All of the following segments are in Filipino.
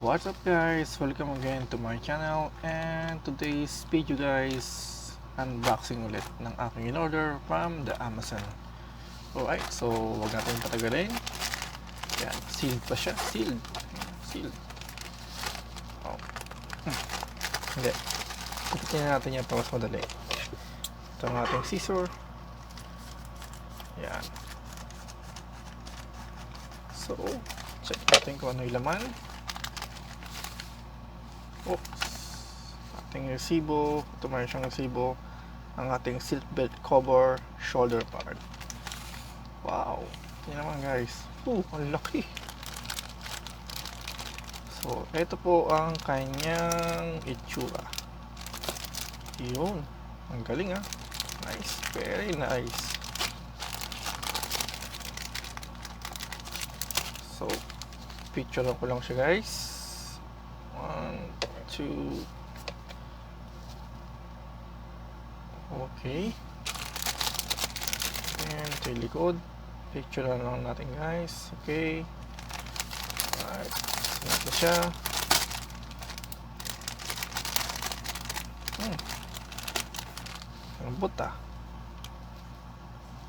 What's up guys, welcome again to my channel, and today's video guys, unboxing ulit ng aking in-order from the Amazon. Alright, so wag natin patagalin. Yan, sealed pa siya, sealed. Oh. Hindi, kupitin natin yan para mas madali. Ito ang ating scissor. Yan. So, check natin kung ano yung laman. Oops. Ating resibo. Ito mayroon siyang resibo. Ang ating seatbelt cover, shoulder pad. Wow. Tingnan naman guys. Ang laki. So, ito po ang kanyang itsura. Yun. Ang galing ah. Nice. Very nice. So, picture ko lang siya guys. 1, 2. Okay. And ito yung likod. Picture lang natin guys. Okay. Alright. Sinat na siya. Lambot ah.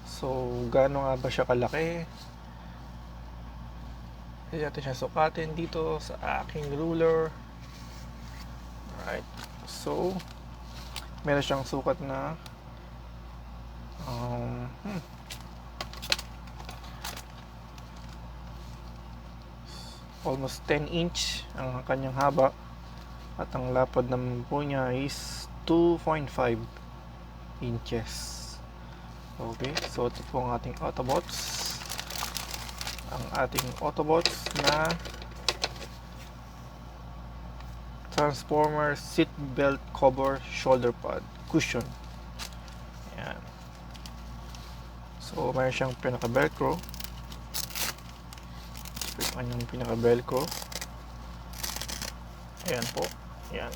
So, gaano nga ba siya kalaki? Hindi natin siya sukatin dito sa aking ruler. Alright. So, meron siyang sukat na almost 10 inch ang kanyang haba, at ang lapad naman po niya is 2.5 inches. Okay, so ito po ang ating Autobots. Ang ating Autobots na Transformer seat belt cover shoulder pad cushion. Yan. So mayroon siyang pinaka velcro. Ito yung pinaka velcro. Ayan po. Yan.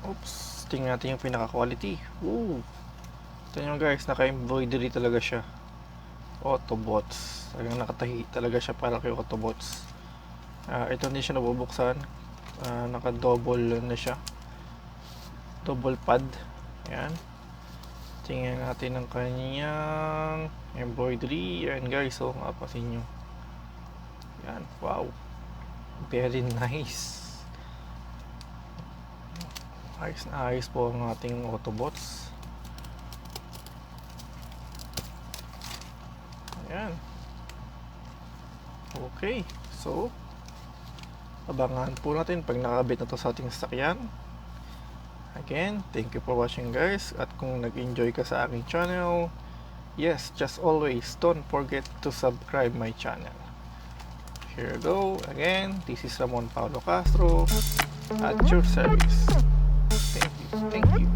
Oops. Tingnan natin yung pinaka quality. Ito nyo guys, naka-embroidery talaga siya. Autobots. Talagang nakatahi talaga siya para kay Autobots. Ito hindi siya nabubuksan. Naka-double na siya. Double pad. Ayan. Tingnan natin ang kanyang embroidery. Ayan guys, so mapasin nyo. Ayan, wow. Very nice. Ayos na ayos po ang ating Autobots. Ayan. Okay, so abangan po natin pag nakabit na to sa ating sasakyan. Again, thank you for watching guys. At kung nag-enjoy ka sa aking channel, yes, just always don't forget to subscribe my channel. Here we go. Again, this is Ramon Paulo Castro at your service. Thank you.